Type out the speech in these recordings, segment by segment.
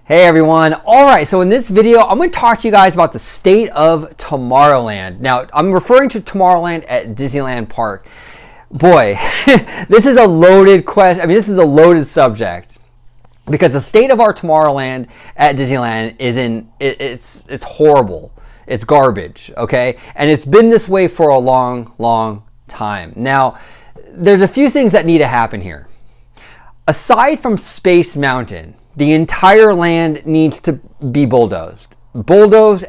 Hey everyone. All right, so in this video, I'm going to talk to you guys about the state of Tomorrowland. Now, I'm referring to Tomorrowland at Disneyland Park. Boy, this is a loaded question. I mean, this is a loaded subject because the state of our Tomorrowland at Disneyland it's horrible. It's garbage, okay? And it's been this way for a long time. Now, there's a few things that need to happen here. Aside from Space Mountain, the entire land needs to be bulldozed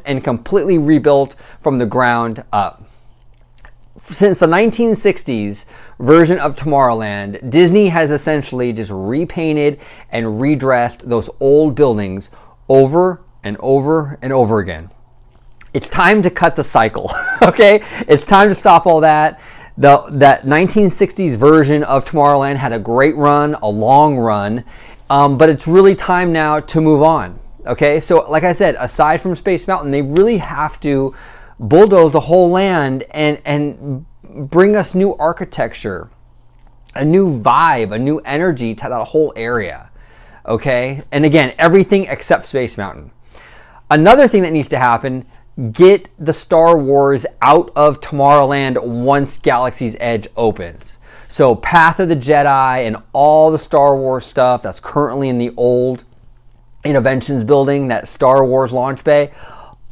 and completely rebuilt from the ground up. Since the 1960s version of Tomorrowland, Disney has essentially just repainted and redressed those old buildings over and over and over again. It's time to cut the cycle, okay? It's time to stop all that. That 1960s version of Tomorrowland had a great run, a long run, but it's really time now to move on. Okay, so like I said, aside from Space Mountain, they really have to bulldoze the whole land and bring us new architecture, a new vibe, a new energy to that whole area. Okay, and again, everything except Space Mountain. Another thing that needs to happen, get the Star Wars out of Tomorrowland once Galaxy's Edge opens. So Path of the Jedi and all the Star Wars stuff that's currently in the old Innoventions building, that Star Wars launch bay,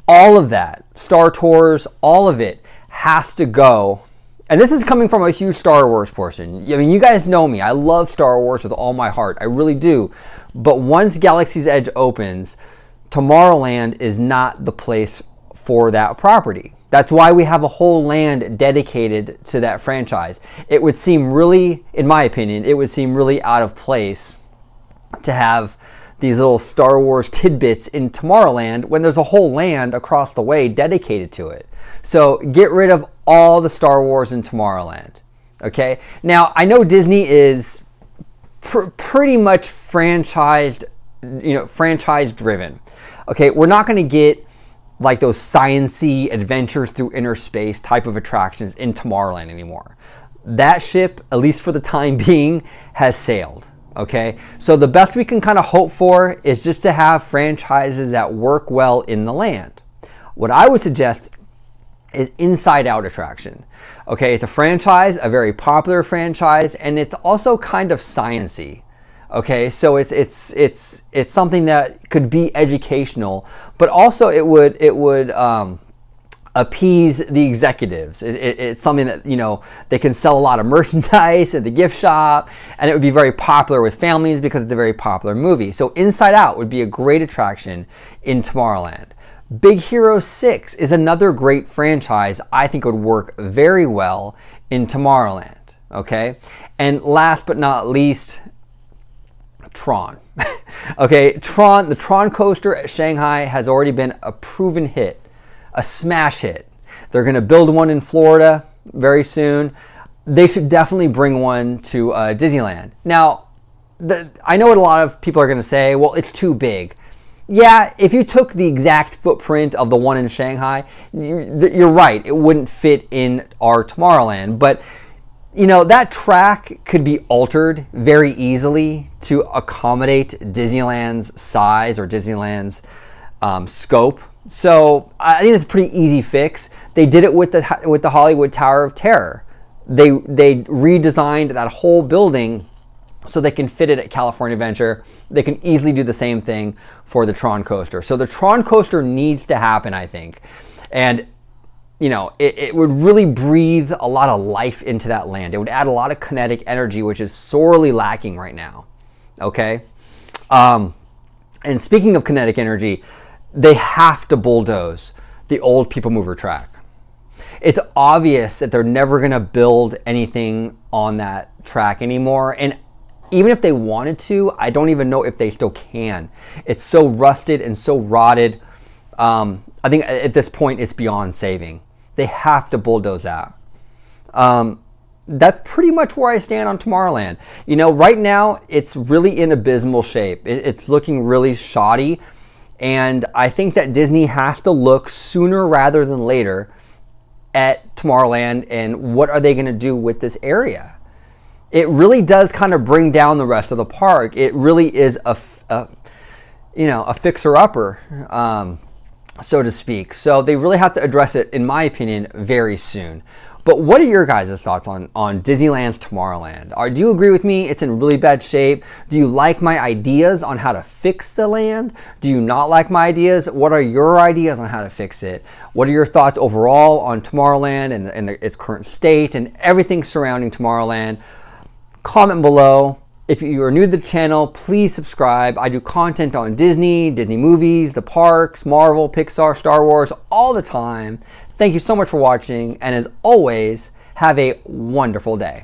all of that, Star Tours, all of it has to go. And this is coming from a huge Star Wars person. I mean, you guys know me. I love Star Wars with all my heart. I really do. But once Galaxy's Edge opens, Tomorrowland is not the place for that property. That's why we have a whole land dedicated to that franchise. It would seem really, in my opinion, it would seem really out of place to have these little Star Wars tidbits in Tomorrowland when there's a whole land across the way dedicated to it. So get rid of all the Star Wars in Tomorrowland. Okay? Now, I know Disney is pretty much franchise driven. Okay, we're not going to get like those science-y adventures through inner space type of attractions in Tomorrowland anymore. That ship, at least for the time being, has sailed. Okay, so the best we can kind of hope for is just to have franchises that work well in the land. What I would suggest is Inside Out attraction. Okay, it's a franchise, a very popular franchise, and it's also kind of science-y. Okay, so it's something that could be educational, but also it would appease the executives. It's something that, you know, they can sell a lot of merchandise at the gift shop, and it would be very popular with families because it's a very popular movie. So Inside Out would be a great attraction in Tomorrowland. Big Hero 6 is another great franchise I think would work very well in Tomorrowland. Okay, and last but not least, Tron. Okay, Tron, the Tron coaster at Shanghai has already been a proven hit, a smash hit. They're going to build one in Florida very soon. They should definitely bring one to Disneyland. Now, I know what a lot of people are going to say, well, it's too big. Yeah, if you took the exact footprint of the one in Shanghai, you're right, it wouldn't fit in our Tomorrowland, but you know, that track could be altered very easily to accommodate Disneyland's size or Disneyland's scope. So I think it's a pretty easy fix. They did it with the Hollywood Tower of Terror. They redesigned that whole building so they can fit it at California Adventure. They can easily do the same thing for the Tron coaster. So the Tron coaster needs to happen, I think. And you know, it would really breathe a lot of life into that land. It would add a lot of kinetic energy, which is sorely lacking right now. Okay? And speaking of kinetic energy, they have to bulldoze the old People Mover track. It's obvious that they're never going to build anything on that track anymore. And even if they wanted to, I don't even know if they still can. It's so rusted and so rotted. I think at this point, it's beyond saving. They have to bulldoze that. That's pretty much where I stand on Tomorrowland. You know, right now, it's really in abysmal shape. It's looking really shoddy. And I think that Disney has to look sooner rather than later at Tomorrowland and what are they going to do with this area. It really does kind of bring down the rest of the park. It really is you know, a fixer-upper, so to speak. So they really have to address it, in my opinion, very soon. But what are your guys' thoughts on Disneyland's Tomorrowland? Do you agree with me? It's in really bad shape. Do you like my ideas on how to fix the land? Do you not like my ideas? What are your ideas on how to fix it? What are your thoughts overall on Tomorrowland and its current state and everything surrounding Tomorrowland? Comment below. If you are new to the channel, please subscribe. I do content on Disney, Disney movies, the parks, Marvel, Pixar, Star Wars, all the time. Thank you so much for watching, and as always, have a wonderful day.